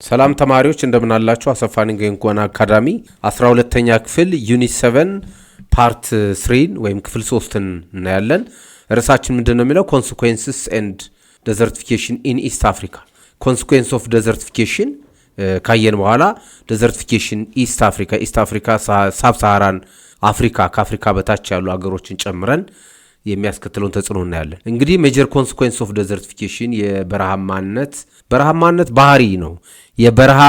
ሰላም ተማሪዎች እንደምን አላችሁ? አሰፋን ገንጎና አካዳሚ 12ኛ ክፍል ዩኒት 7 ፓርት 3 ወይም ክፍል 3ን እናያለን። ርዕሳችን ምንድነው የሚለው consequences and desertification in East Africa. consequence of desertification ካየን በኋላ desertification East Africa ሳብ ሳሃራን አፍሪካ ከአፍሪካ በታች ያሉ አገሮችን ጨምረን የሚያስከትለውን ተጽዕኖ እናያለን። እንግዲህ ሜጀር ኮንሲኩዌንስ ኦፍ ዴዘርቲፊኬሽን በረሃማነት ባህሪ ነው። የበረሃ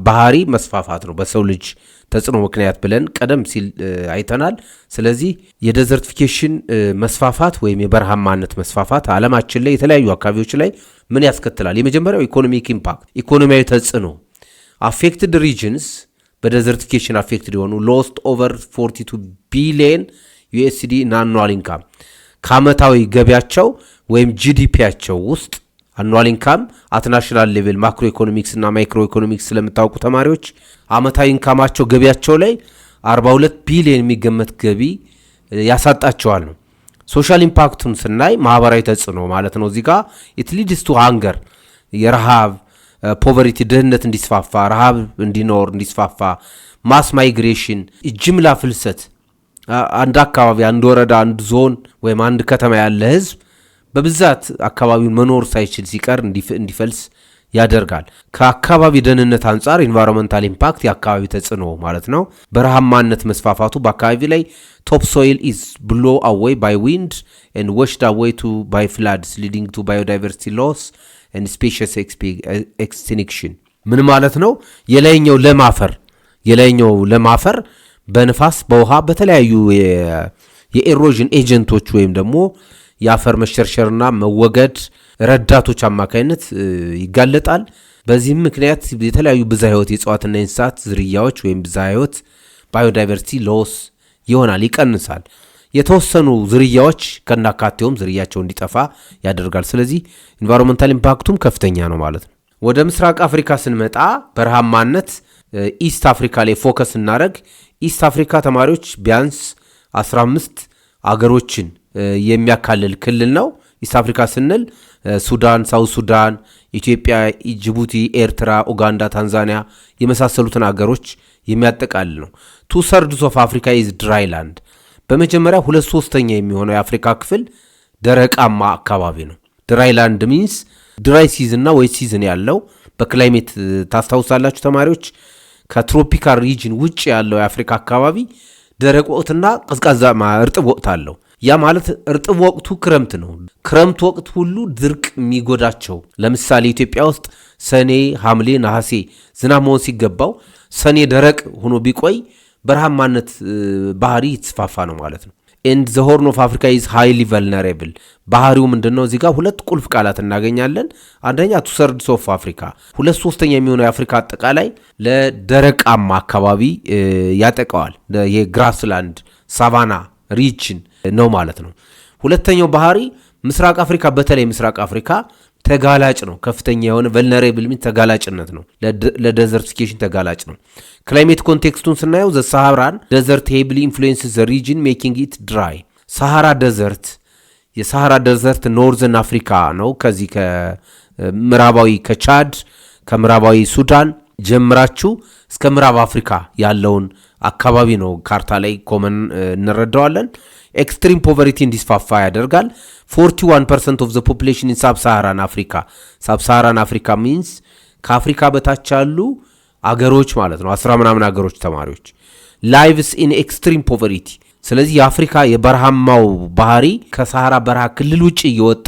ባህሪ መስፋፋት ነው በሰው ልጅ ተጽዕኖ ምክንያት ብለን ቀደም ሲል አይተናል። ስለዚህ የዴዘርቲፊኬሽን መስፋፋት ወይም የበረሃማነት መስፋፋት ዓለማችን ላይ የተለያዩ አካባቢዎች ላይ ምን ያስከትላል? የመጀመሪያው ኢኮኖሚክ ኢምፓክት ኢኮኖሚያዊ ተጽዕኖ አፌክትድ ሪጅንስ በዴዘርቲፊኬሽን አፌክትድ የሆኑ ሎስት ኦቨር 42 ቢሊየን USD አኑዋል ኢንካም ከዓመታዊ ገቢያቸው ወይም GDPያቸው ውስጥ አኑዋል ኢንካም አት ናሽናል ሌቭል ማክሮ ኢኮኖሚክስ እና ማይክሮ ኢኮኖሚክስ ስለምታውቁ ተማሪዎች ዓመታዊ ኢንካማቸው ገቢያቸው ላይ 42 ቢሊዮን የሚገመት ገቢ ያሳጣቸዋል ነው። ሶሻል ኢምፓክቱን ስናይ ማህበራዊ ተጽዕኖ ማለት ነው። እዚህ ጋር ኢት ሊድስ ቱ ሃንገር የረሃብ ፖቨርቲ ድህነት እንዲስፋፋ ረሃብ እንዲስፋፋ ማስ ማይግሬሽን ጅምላ ፍልሰት አንድ አካባቢ አንድ ወረዳ አንድ ዞን ወይም አንድ ከተማ ያለ ህዝብ በብዛት አካባቢውን መኖር ሳይችል ሲቀር እንዲፈልስ ያደርጋል። ከአካባቢ ደህንነት አንጻር ኢንቫይሮንመንታል ኢምፓክት የአካባቢ ተጽዕኖ ማለት ነው። በረሃማነት መስፋፋቱ በአካባቢ ላይ ቶፕ ሶይል ኢዝ ብሎ አዌይ ባይ ዊንድ ኤንድ ወሽድ አዌይ ቱ ባይ ፍላድስ ሊዲንግ ቱ ባዮዳይቨርሲቲ ሎስ ኤንድ ስፔሺስ ኤክስቲንክሽን ምን ማለት ነው? የላይኛው ለም አፈር በንፋስ በውሃ በተለያዩ የኤሮዥን ኤጀንቶች ወይም ደግሞ የአፈር መሸርሸርና መወገድ ረዳቶች አማካይነት ይጋለጣል። በዚህም ምክንያት የተለያዩ ብዝሃ ህይወት የእጽዋትና የእንስሳት ዝርያዎች ወይም ብዝሃ ህይወት ባዮዳይቨርሲቲ ሎስ ይሆናል፣ ይቀንሳል። የተወሰኑ ዝርያዎች ከናካቴውም ዝርያቸው እንዲጠፋ ያደርጋል። ስለዚህ ኢንቫይሮንመንታል ኢምፓክቱም ከፍተኛ ነው ማለት ነው። ወደ ምስራቅ አፍሪካ ስንመጣ በረሃማነት ኢስት አፍሪካ ላይ ፎከስ እናደረግ። ኢስት አፍሪካ ተማሪዎች ቢያንስ 15 አገሮችን የሚያካልል ክልል ነው። ኢስት አፍሪካ ስንል ሱዳን፣ ሳውት ሱዳን፣ ኢትዮጵያ፣ ጅቡቲ፣ ኤርትራ፣ ኡጋንዳ፣ ታንዛኒያ የመሳሰሉትን አገሮች የሚያጠቃልል ነው። 2/3 ኦፍ አፍሪካ ኢዝ ድራይላንድ። በመጀመሪያ 2/3 የሚሆነው የአፍሪካ ክፍል ደረቃማ አካባቢ ነው። ድራይላንድ ሚንስ ድራይ ሲዝን እና ዌት ሲዝን ያለው በክላይሜት ታስታውሳላችሁ ተማሪዎች። ከትሮፒካል ሪጅን ውጭ ያለው የአፍሪካ አካባቢ ደረቅ ወቅትና ቀዝቃዛ እርጥብ ወቅት አለው። ያ ማለት እርጥብ ወቅቱ ክረምት ነው። ክረምት ወቅት ሁሉ ድርቅ የሚጎዳቸው ለምሳሌ ኢትዮጵያ ውስጥ ሰኔ፣ ሐምሌ፣ ነሐሴ ዝናብ መሆን ሲገባው ሰኔ ደረቅ ሆኖ ቢቆይ በረሃማነት ባህሪ የተስፋፋ ነው ማለት ነው። and the horn of Africa is highly vulnerable ባህሪው ምንድነው? እዚህ ጋር ሁለት ቁልፍ ቃላት እናገኛለን። አንደኛ 2/3 of Africa 2/3 የሚሆነው የአፍሪካ አጠቃላይ ለደረቃማ አካባቢ ያጠቃዋል። የግራስላንድ ሳቫና ሪጅን ነው ማለት ነው። ሁለተኛው ባህሪ ምስራቅ አፍሪካ በተለይ ምስራቅ አፍሪካ ተጋላጭ ነው። ከፍተኛ የሆነ vulnerable ሚን ተጋላጭነት ነው። ለዴዘርቲፊኬሽን ተጋላጭ ነው። ክላይሜት ኮንቴክስቱን ስናየው the Saharan desert heavily influences the region making it dry. ሳሃራ ደዘርት የሳሃራ ደዘርት ኖርዘርን አፍሪካ ነው። ከዚህ ከምዕራባዊ ከቻድ ከምዕራባዊ ሱዳን ጀምራችሁ እስከ ምዕራብ አፍሪካ ያለውን አካባቢ ነው ካርታ ላይ ኮመን እንረዳዋለን። ኤክስትሪም ፖቨርቲ እንዲስፋፋ ያደርጋል። 41% of the population in sub-Saharan Africa. sub-Saharan Africa means ከአፍሪካ በታች ያሉ አገሮች ማለት ነው። 10 ምናምን አገሮች ተማሪዎች lives in extreme poverty. ስለዚህ የአፍሪካ የበረሃማው ባህሪ ከሳሃራ በረሃ ክልል ውጭ እየወጣ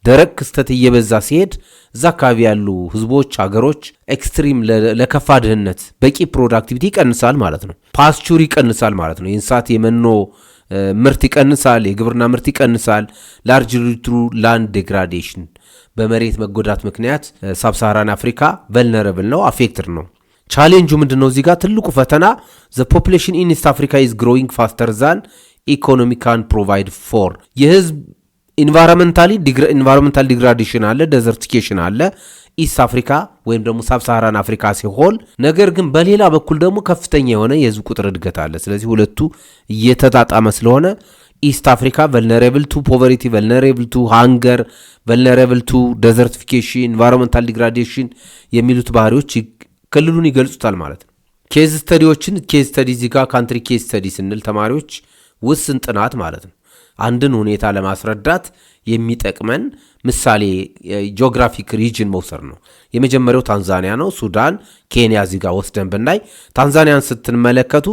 ደረቅ ክስተት እየበዛ ሲሄድ እዛ አካባቢ ያሉ ህዝቦች አገሮች ኤክስትሪም ለከፋ ድህነት በቂ ፕሮዳክቲቪቲ ይቀንሳል ማለት ነው። ፓስቹር ይቀንሳል ማለት ነው። የእንስሳት የመኖ ምርት ይቀንሳል፣ የግብርና ምርት ይቀንሳል። ላርጅ ሪትሩ ላንድ ዴግራዴሽን በመሬት መጎዳት ምክንያት ሳብሳሃራን አፍሪካ ቨልነረብል ነው፣ አፌክትድ ነው። ቻሌንጁ ምንድነው? እዚህ ጋር ትልቁ ፈተና the population in East Africa is growing faster than economy can provide for. የህዝብ ኢንቫይሮንመንታል ዲግራዴሽን አለ፣ ዴዘርቲፊኬሽን አለ ኢስት አፍሪካ ወይም ደግሞ ሳብሳሃራን አፍሪካ ሲሆን፣ ነገር ግን በሌላ በኩል ደግሞ ከፍተኛ የሆነ የህዝብ ቁጥር እድገት አለ። ስለዚህ ሁለቱ እየተጣጣመ ስለሆነ ኢስት አፍሪካ ቨልነሬብል ቱ ፖቨርቲ፣ ቨልነሬብል ቱ ሃንገር፣ ቨልነሬብል ቱ ዴዘርቲፊኬሽን፣ ኢንቫይሮንመንታል ዲግራዴሽን የሚሉት ባህሪዎች ክልሉን ይገልጹታል ማለት ነው። ኬዝ ስተዲዎችን ኬዝ ስተዲ እዚህ ጋር ካንትሪ ኬዝ ስተዲ ስንል ተማሪዎች ውስን ጥናት ማለት ነው። አንድን ሁኔታ ለማስረዳት የሚጠቅመን ምሳሌ ጂኦግራፊክ ሪጅን መውሰድ ነው። የመጀመሪያው ታንዛኒያ ነው። ሱዳን፣ ኬንያ እዚህ ጋር ወስደን ብናይ ታንዛኒያን ስትመለከቱ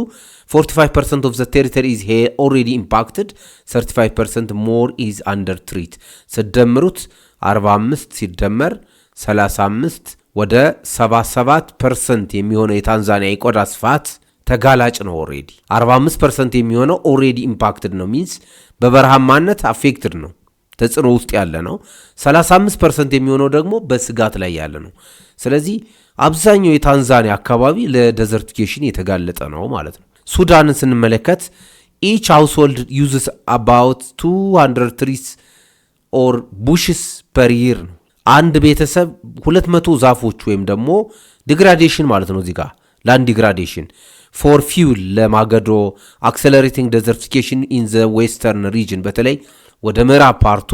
45% of the territory is already impacted, 35% more is under treat። ስደምሩት 45 ሲደመር 35 ወደ 77% የሚሆነው የታንዛኒያ የቆዳ ስፋት ተጋላጭ ነው። ኦሬዲ 45% የሚሆነው ኦሬዲ ኢምፓክትድ ነው፣ ሚንስ በበረሃማነት አፌክትድ ነው፣ ተጽዕኖ ውስጥ ያለ ነው። 35% የሚሆነው ደግሞ በስጋት ላይ ያለ ነው። ስለዚህ አብዛኛው የታንዛኒያ አካባቢ ለዴዘርቲፊኬሽን የተጋለጠ ነው ማለት ነው። ሱዳንን ስንመለከት each household uses about 200 trees or bushes per year ነው። አንድ ቤተሰብ 200 ዛፎች ወይም ደግሞ ዲግራዴሽን ማለት ነው እዚህ ጋር ላንድ ዲግራዴሽን ፎር ፊውል ለማገዶ አክሰለሬቲንግ ዴዘርቲፊኬሽን ኢን ዘ ዌስተርን ሪጅን በተለይ ወደ ምዕራብ ፓርቱ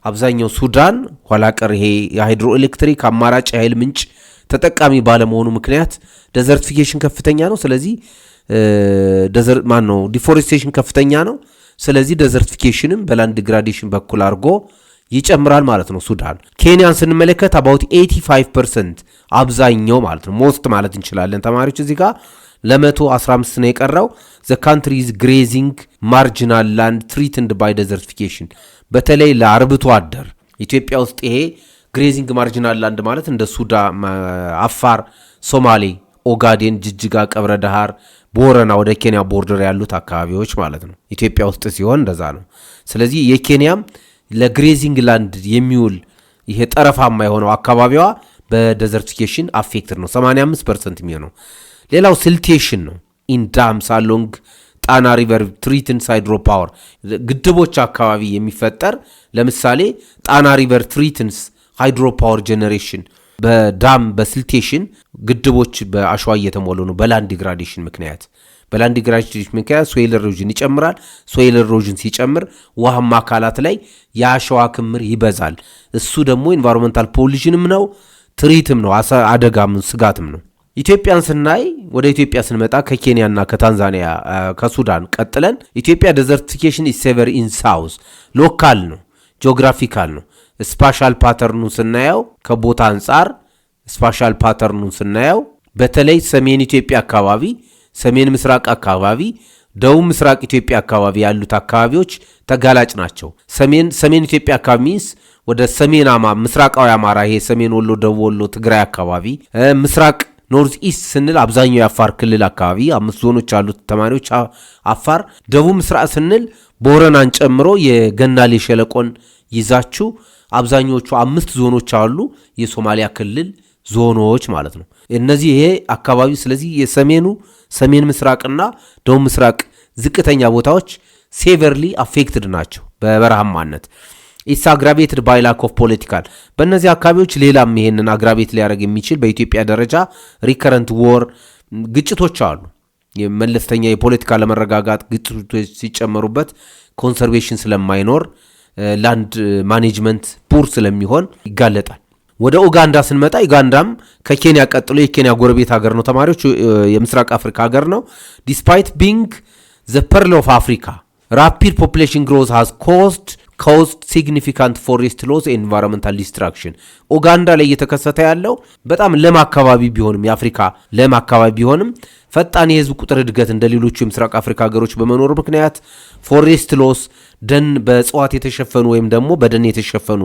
አብዛኛው ሱዳን ኋላቀር ይሄ የሃይድሮ ኤሌክትሪክ አማራጭ ኃይል ምንጭ ተጠቃሚ ባለመሆኑ ምክንያት ዴዘርቲፊኬሽን ከፍተኛ ነው። ስለዚህ ዲፎሬስቴሽን ከፍተኛ ነው። ስለዚህ ዴዘርቲፊኬሽንም በላንድ ዲግራዴሽን በኩል አድርጎ ይጨምራል ማለት ነው። ሱዳን ኬንያን ስንመለከት about 85% አብዛኛው ማለት ነው ሞስት ማለት እንችላለን ተማሪዎች እዚህ ጋር ለ115 ነው የቀረው። the country is grazing marginal land threatened by desertification በተለይ ለአርብቶ አደር ኢትዮጵያ ውስጥ ይሄ ግሬዚንግ ማርጂናል ላንድ ማለት እንደ ሱዳን፣ አፋር፣ ሶማሌ፣ ኦጋዴን፣ ጅጅጋ፣ ቀብረ ዳሃር፣ ቦረና ወደ ኬንያ ቦርደር ያሉት አካባቢዎች ማለት ነው ኢትዮጵያ ውስጥ ሲሆን እንደዛ ነው። ስለዚህ የኬንያም ለግሬዚንግ ላንድ የሚውል ይሄ ጠረፋማ የሆነው አካባቢዋ በዴዘርቲፊኬሽን አፌክትድ ነው 85% የሚሆነው። ሌላው ሲልቴሽን ነው። ኢን ዳምስ አሎንግ ጣና ሪቨር ትሪትንስ ሃይድሮ ፓወር ግድቦች አካባቢ የሚፈጠር ለምሳሌ ጣና ሪቨር ትሪትንስ ሃይድሮ ፓወር ጄኔሬሽን በዳም በሲልቴሽን ግድቦች በአሸዋ እየተሞሉ ነው በላንድ ዲግራዴሽን ምክንያት። በላንድ ዲግራዴሽን ምክንያት ሶይል ኤሮዥን ይጨምራል። ሶይል ኤሮዥን ሲጨምር ውሃማ አካላት ላይ የአሸዋ ክምር ይበዛል። እሱ ደግሞ ኢንቫይሮንመንታል ፖሊሽንም ነው ትሪትም ነው አደጋም ስጋትም ነው። ኢትዮጵያን ስናይ ወደ ኢትዮጵያ ስንመጣ ከኬንያና ከታንዛኒያ ከሱዳን ቀጥለን ኢትዮጵያ ዴዘርቲፊኬሽን ኢዝ ሴቨር ኢን ሳውዝ ሎካል ነው ጂኦግራፊካል ነው። ስፓሻል ፓተርኑን ስናየው ከቦታ አንጻር ስፓሻል ፓተርኑን ስናየው በተለይ ሰሜን ኢትዮጵያ አካባቢ፣ ሰሜን ምስራቅ አካባቢ፣ ደቡብ ምስራቅ ኢትዮጵያ አካባቢ ያሉት አካባቢዎች ተጋላጭ ናቸው። ሰሜን ኢትዮጵያ አካባቢ ሚንስ ወደ ሰሜን ምስራቃዊ አማራ ይሄ ሰሜን ወሎ፣ ደቡብ ወሎ፣ ትግራይ አካባቢ፣ ምስራቅ ኖርዝ ኢስት ስንል አብዛኛው የአፋር ክልል አካባቢ 5 ዞኖች አሉት ተማሪዎች አፋር። ደቡብ ምስራቅ ስንል ቦረናን ጨምሮ የገናሌ ሸለቆን ይዛችሁ አብዛኞቹ 5 ዞኖች አሉ የሶማሊያ ክልል ዞኖች ማለት ነው እነዚህ ይሄ አካባቢ። ስለዚህ የሰሜኑ ሰሜን ምስራቅና ደቡብ ምስራቅ ዝቅተኛ ቦታዎች ሴቨርሊ አፌክትድ ናቸው በበረሃማነት። ኢትስ አግራቤትድ ባይ ላክ ኦፍ ፖለቲካል በእነዚህ አካባቢዎች ሌላም ይሄንን አግራቤት ሊያደርግ የሚችል በኢትዮጵያ ደረጃ ሪከረንት ዎር ግጭቶች አሉ። የመለስተኛ የፖለቲካ ለመረጋጋት ግጭቶች ሲጨመሩበት ኮንሰርቬሽን ስለማይኖር ላንድ ማኔጅመንት ፑር ስለሚሆን ይጋለጣል። ወደ ኡጋንዳ ስንመጣ ኡጋንዳም ከኬንያ ቀጥሎ የኬንያ ጎረቤት ሀገር ነው ተማሪዎች፣ የምስራቅ አፍሪካ ሀገር ነው። ዲስፓይት ቢንግ ዘ ፐርል ኦፍ አፍሪካ ራፒድ ፖፑሌሽን ግሮዝ ሃዝ ኮዝድ ሲግኒፊካንት ፎሬስት ሎስ ኤንቫይሮንመንታል ዲስትራክሽን። ኡጋንዳ ላይ እየተከሰተ ያለው በጣም ለም አካባቢ ቢሆንም የአፍሪካ ለም አካባቢ ቢሆንም ፈጣን የህዝብ ቁጥር እድገት እንደ ሌሎቹ የምስራቅ አፍሪካ ሀገሮች በመኖሩ ምክንያት ፎሬስት ሎስ ደን በእጽዋት የተሸፈኑ ወይም ደግሞ በደን የተሸፈኑ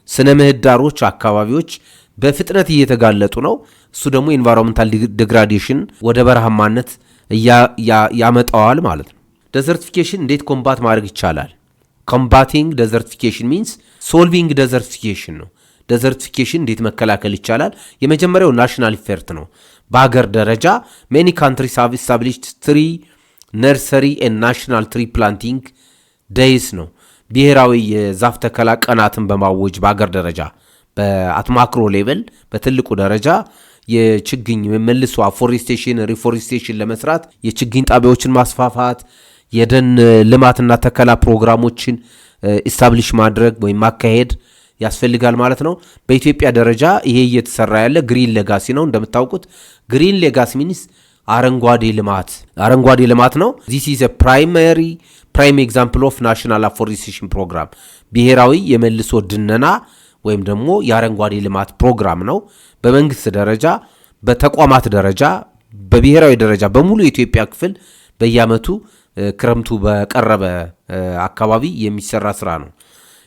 ስነ ምህዳሮች አካባቢዎች በፍጥነት እየተጋለጡ ነው። እሱ ደግሞ ኢንቫይሮንመንታል ዲግራዴሽን ወደ በረሃማነት ያመጣዋል ማለት ነው። ዴዘርቲፊኬሽን እንዴት ኮምባት ማድረግ ይቻላል? ኮምባቲንግ ዴዘርቲፊኬሽን ሚንስ ሶልቪንግ ዴዘርቲፊኬሽን ነው። ዴዘርቲፊኬሽን እንዴት መከላከል ይቻላል? የመጀመሪያው ናሽናል ኢፌርት ነው። በሀገር ደረጃ ሜኒ ካንትሪስ ሃቭ ኢስታብሊሽድ ትሪ ነርሰሪ ኤንድ ናሽናል ትሪ ፕላንቲንግ ዴይስ ነው። ብሔራዊ የዛፍ ተከላ ቀናትን በማወጅ በሀገር ደረጃ በአትማክሮ ሌቨል በትልቁ ደረጃ የችግኝ መልሶ አፎሬስቴሽን ሪፎሬስቴሽን ለመስራት የችግኝ ጣቢያዎችን ማስፋፋት፣ የደን ልማትና ተከላ ፕሮግራሞችን ኢስታብሊሽ ማድረግ ወይም ማካሄድ ያስፈልጋል ማለት ነው። በኢትዮጵያ ደረጃ ይሄ እየተሰራ ያለ ግሪን ሌጋሲ ነው። እንደምታውቁት ግሪን ሌጋሲ ሚንስ አረንጓዴ ልማት ነው። ዚስ ኢዝ a ፕራይም ኤግዛምፕል ኦፍ ናሽናል አፎሬስቴሽን ፕሮግራም ብሔራዊ የመልሶ ድነና ወይም ደግሞ የአረንጓዴ ልማት ፕሮግራም ነው። በመንግስት ደረጃ፣ በተቋማት ደረጃ፣ በብሔራዊ ደረጃ በሙሉ የኢትዮጵያ ክፍል በየዓመቱ ክረምቱ በቀረበ አካባቢ የሚሰራ ስራ ነው።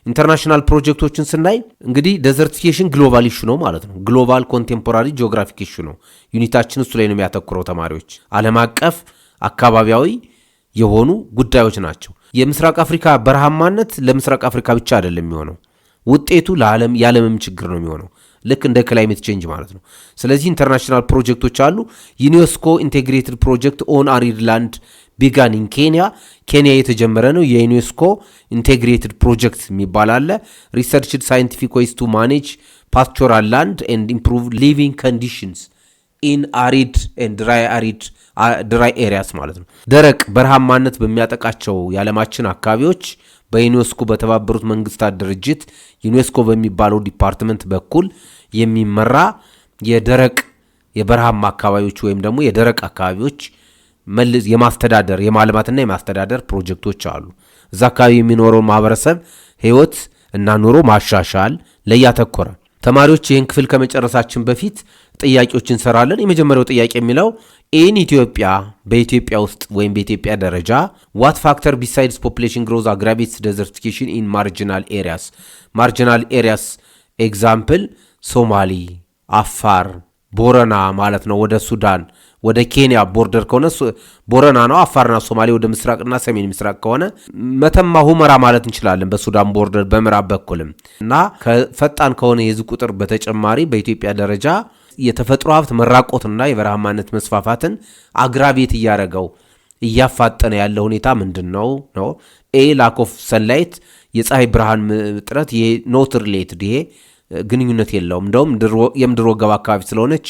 ኢንተርናሽናል ፕሮጀክቶችን ስናይ እንግዲህ ዴዘርቲፊኬሽን ግሎባል ኢሹ ነው ማለት ነው። ግሎባል ኮንቴምፖራሪ ጂኦግራፊክ ኢሹ ነው። ዩኒታችን እሱ ላይ ነው የሚያተኩረው ተማሪዎች። ዓለም አቀፍ አካባቢያዊ የሆኑ ጉዳዮች ናቸው። የምስራቅ አፍሪካ በረሃማነት ለምስራቅ አፍሪካ ብቻ አይደለም የሚሆነው፣ ውጤቱ የዓለምም ችግር ነው የሚሆነው፣ ልክ እንደ ክላይሜት ቼንጅ ማለት ነው። ስለዚህ ኢንተርናሽናል ፕሮጀክቶች አሉ። ዩኔስኮ ኢንቴግሬትድ ፕሮጀክት ኦን አሪድ ላንድ ቢጋን ኢን ኬንያ የተጀመረ ነው። የዩኔስኮ ኢንቴግሬትድ ፕሮጀክት የሚባል አለ። ሪሰርችድ ሳይንቲፊክ ዌይስ ቱ ማኔጅ ፓስቶራል ላንድ ኤንድ ኢምፕሩቭ ሊቪንግ ኮንዲሽንስ ኢን አሪድ ኤንድ ድራይ ኤሪያስ ማለት ነው። ደረቅ በረሃማነት በሚያጠቃቸው የዓለማችን አካባቢዎች በዩኔስኮ በተባበሩት መንግስታት ድርጅት ዩኔስኮ በሚባለው ዲፓርትመንት በኩል የሚመራ የበረሃማ አካባቢዎች ወይም ደግሞ የደረቅ አካባቢዎች የማስተዳደር የማልማትና የማስተዳደር ፕሮጀክቶች አሉ። እዛ አካባቢ የሚኖረው ማህበረሰብ ህይወት እና ኑሮ ማሻሻል ላይ ያተኮረ። ተማሪዎች ይህን ክፍል ከመጨረሳችን በፊት ጥያቄዎች እንሰራለን። የመጀመሪያው ጥያቄ የሚለው ኢን ኢትዮጵያ በኢትዮጵያ ውስጥ ወይም በኢትዮጵያ ደረጃ ዋት ፋክተር ቢሳይድስ ፖፑሌሽን ግሮዝ አግራቤትስ ዴዘርቲፊኬሽን ኢን ማርጂናል ኤሪያስ ኤግዛምፕል ሶማሊ፣ አፋር፣ ቦረና ማለት ነው። ወደ ሱዳን ወደ ኬንያ ቦርደር ከሆነ ቦረና ነው። አፋርና ሶማሌ ወደ ምስራቅና ሰሜን ምስራቅ ከሆነ መተማ ሁመራ ማለት እንችላለን። በሱዳን ቦርደር በምዕራብ በኩልም እና ከፈጣን ከሆነ የህዝብ ቁጥር በተጨማሪ በኢትዮጵያ ደረጃ የተፈጥሮ ሀብት መራቆትና የበረሃማነት መስፋፋትን አግራቤት እያፋጠነ ያለ ሁኔታ ምንድን ነው? ላክ ኦፍ ሰንላይት የፀሐይ ብርሃን እጥረት። ይሄ ኖት ሪሌትድ፣ ይሄ ግንኙነት የለውም። እንደውም የምድር ወገብ አካባቢ ስለሆነች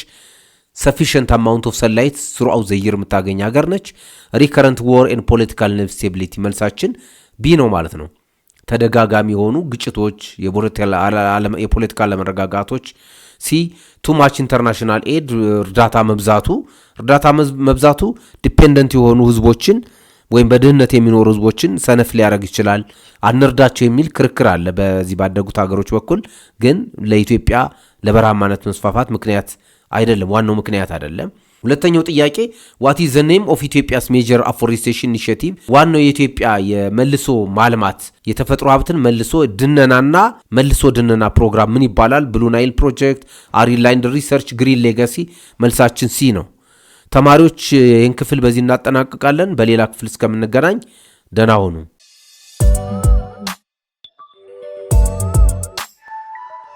ሰፊሽንት አማውንት ኦፍ ሰንላይት ስሩአውት ዘ ይር የምታገኝ ሀገር ነች። ሪከረንት ዎር ኤንድ ፖለቲካል ኢንስቴቢሊቲ መልሳችን ቢ ነው ማለት ነው። ተደጋጋሚ የሆኑ ግጭቶች፣ የፖለቲካ አለመረጋጋቶች። ሲ ቱ ማች ኢንተርናሽናል ኤድ እርዳታ መብዛቱ ዲፔንደንት የሆኑ ህዝቦችን ወይም በድህነት የሚኖሩ ህዝቦችን ሰነፍ ሊያደርግ ይችላል። አንርዳቸው የሚል ክርክር አለ በዚህ ባደጉት ሀገሮች በኩል። ግን ለኢትዮጵያ ለበረሃማነት መስፋፋት ምክንያት አይደለም፣ ዋናው ምክንያት አይደለም። ሁለተኛው ጥያቄ ዋት ኢዝ ዘ ኔም ኦፍ ኢትዮጵያስ ሜጀር አፎሬስቴሽን ኢኒሺየቲቭ? ዋናው የኢትዮጵያ የመልሶ ማልማት የተፈጥሮ ሀብትን መልሶ ድነና ፕሮግራም ምን ይባላል? ብሉ ናይል ፕሮጀክት፣ አሪድ ላንድ ሪሰርች፣ ግሪን ሌጋሲ። መልሳችን ሲ ነው። ተማሪዎች ይህን ክፍል በዚህ እናጠናቅቃለን። በሌላ ክፍል እስከምንገናኝ ደህና ሁኑ።